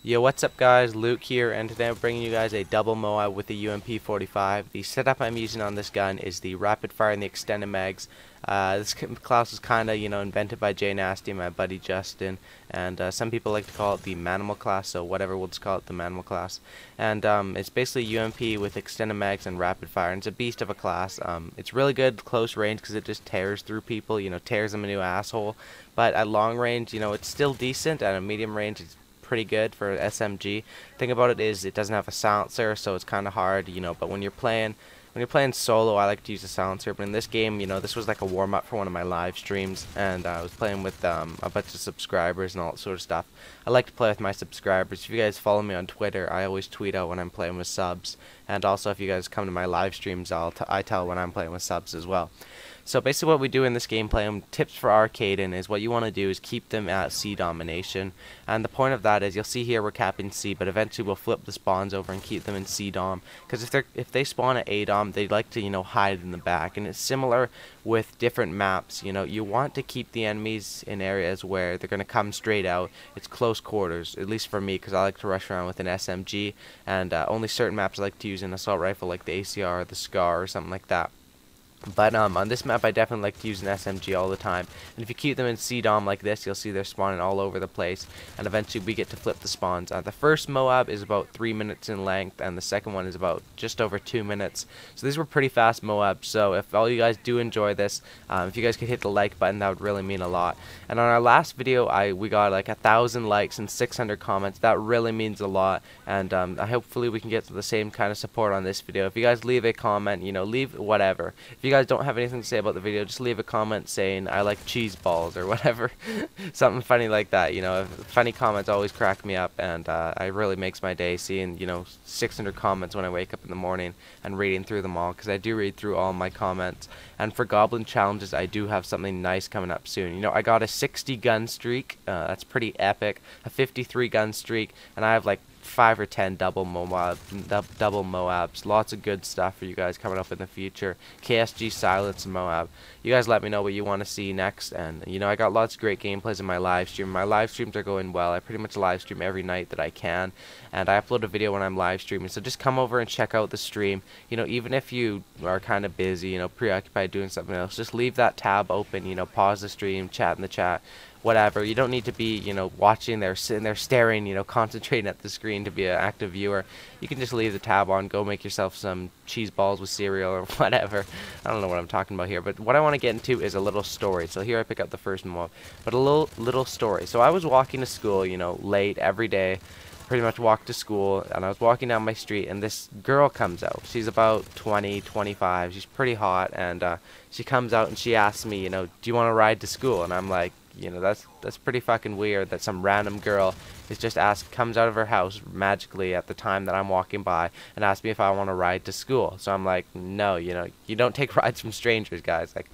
Yo, what's up guys, Luke here, and today I'm bringing you guys a double Moab with the UMP45. The setup I'm using on this gun is the rapid fire and the extended mags. This class was kinda, invented by Jay Nasty and my buddy Justin, and some people like to call it the Manimal class, so whatever, we'll just call it the Manimal class. And it's basically UMP with extended mags and rapid fire, and it's a beast of a class. It's really good close range because it just tears through people, tears them a new asshole. But at long range, it's still decent. At a medium range, it's pretty good for SMG. Thing about it is it doesn't have a silencer, so it's kind of hard, but when you're playing solo, I like to use a silencer. But in this game, this was like a warm-up for one of my live streams, and I was playing with a bunch of subscribers and all that sort of stuff. I like to play with my subscribers. If you guys follow me on Twitter, I always tweet out when I'm playing with subs, and also if you guys come to my live streams, I tell when I'm playing with subs as well. So basically what we do in this gameplay, tips for Arcaden, is what you want to do is keep them at C domination. And the point of that is, you'll see here we're capping C, but eventually we'll flip the spawns over and keep them in C dom. Because if they spawn at A dom, they like to hide in the back. And it's similar with different maps. You want to keep the enemies in areas where they're going to come straight out. It's close quarters, at least for me, because I like to rush around with an SMG. And only certain maps I like to use an assault rifle, like the ACR or the SCAR or something like that. But on this map, I definitely like to use an SMG all the time. And if you keep them in C-Dom like this, you'll see they're spawning all over the place. And eventually we get to flip the spawns. The first Moab is about 3 minutes in length, and the second one is about just over 2 minutes. So these were pretty fast Moabs. So if all you guys do enjoy this, if you guys could hit the like button, that would really mean a lot. And on our last video, we got like 1,000 likes and 600 comments. That really means a lot. And hopefully we can get to the same kind of support on this video. If you guys leave a comment, leave whatever. If you guys don't have anything to say about the video, just leave a comment saying I like cheese balls or whatever. Something funny like that. Funny comments always crack me up, and it really makes my day seeing 600 comments when I wake up in the morning and reading through them all, because I do read through all my comments. And for goblin challenges, I do have something nice coming up soon. I got a 60 gun streak. That's pretty epic. A 53 gun streak, and I have like 5 or 10 double Moabs. Lots of good stuff for you guys coming up in the future. KSG Silence and Moab. You guys let me know what you want to see next, and I got lots of great gameplays in my live stream. My live streams are going well. I pretty much live stream every night that I can, and I upload a video when I'm live streaming. So just come over and check out the stream. Even if you are kind of busy, preoccupied doing something else, just leave that tab open. Pause the stream, chat in the chat, whatever. You don't need to be, watching there, sitting there staring, concentrating at the screen to be an active viewer. You can just leave the tab on, go make yourself some cheese balls with cereal or whatever. I don't know what I'm talking about here, but what I want to get into is a little story. So here I pick up the first mob, but a little story. So I was walking to school, late every day. Pretty much walked to school, and I was walking down my street, and this girl comes out. She's about 20, 25. She's pretty hot, and she comes out and she asks me, do you want to ride to school? And I'm like, that's pretty fucking weird that some random girl is just comes out of her house magically at the time that I'm walking by and asks me if I want to ride to school. So I'm like, no, you don't take rides from strangers, guys. Like,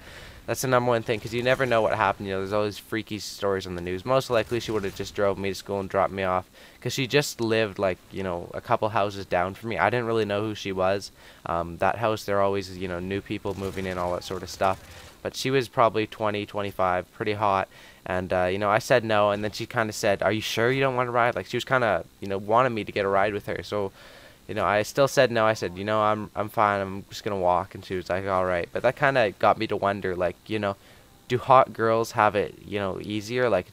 that's the #1 thing, because you never know what happened. There's always freaky stories on the news. Most likely she would have just drove me to school and dropped me off, because she just lived like, a couple houses down from me. I didn't really know who she was. That house, there are always, new people moving in, all that sort of stuff. But she was probably 20, 25, pretty hot. And, I said no, and then she kind of said, are you sure you don't want to ride? Like, she was kind of, wanted me to get a ride with her. So, I still said no. I said, I'm fine. I'm just going to walk. And she was like, all right. But that kind of got me to wonder, like, do hot girls have it, easier? Like,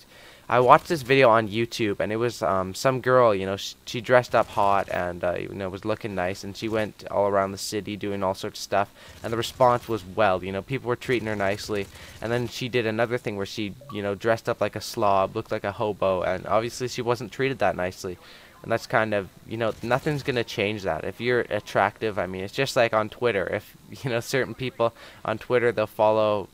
I watched this video on YouTube, and it was some girl, she dressed up hot and, was looking nice, and she went all around the city doing all sorts of stuff, and the response was, well, people were treating her nicely. And then she did another thing where she, dressed up like a slob, looked like a hobo, and obviously she wasn't treated that nicely. And that's kind of, nothing's going to change that. If you're attractive, I mean, it's just like on Twitter. If, certain people on Twitter, they'll follow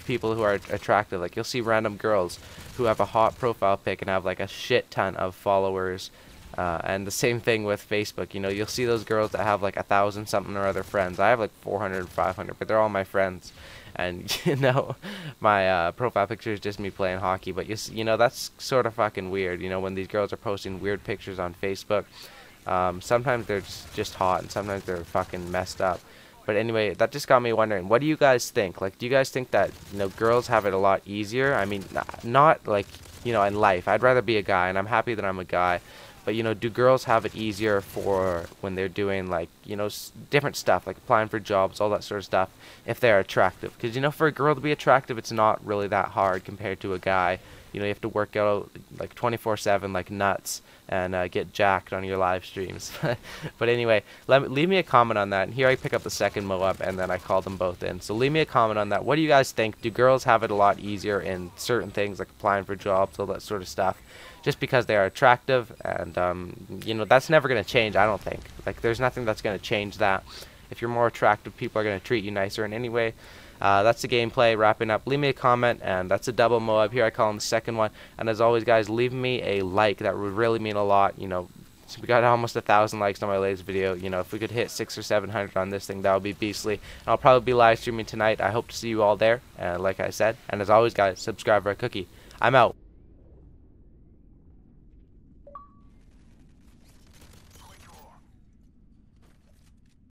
people who are attractive. Like, you'll see random girls who have a hot profile pic and have like a shit ton of followers. And the same thing with Facebook. You'll see those girls that have like 1,000 something or other friends. I have like 400, 500, but they're all my friends. And my profile picture is just me playing hockey. But that's sort of fucking weird. When these girls are posting weird pictures on Facebook. Sometimes they're just hot, and sometimes they're fucking messed up. But anyway, that just got me wondering, what do you guys think? Like, do you guys think that, girls have it a lot easier? I mean, not like, in life. I'd rather be a guy, and I'm happy that I'm a guy. But you know, do girls have it easier for when they're doing like, you know, different stuff like applying for jobs, all that sort of stuff, if they're attractive? Because you know, for a girl to be attractive, it's not really that hard compared to a guy. You know, you have to work out like 24/7 like nuts and get jacked on your live streams. But anyway, leave me a comment on that. And here I pick up the second Moab, and then I call them both in. So leave me a comment on that. What do you guys think? Do girls have it a lot easier in certain things like applying for jobs, all that sort of stuff, just because they are attractive? And you know, that's never going to change, I don't think. Like, there's nothing that's going to change that. If you're more attractive, people are going to treat you nicer in any way. That's the gameplay wrapping up. Leave me a comment, and that's a double Moab. Here I call him the second one. And as always, guys, leave me a like. That would really mean a lot. You know, so we got almost 1,000 likes on my latest video. You know, if we could hit 600 or 700 on this thing, that would be beastly. And I'll probably be live streaming tonight. I hope to see you all there, like I said. And as always, guys, subscribe for a cookie. I'm out.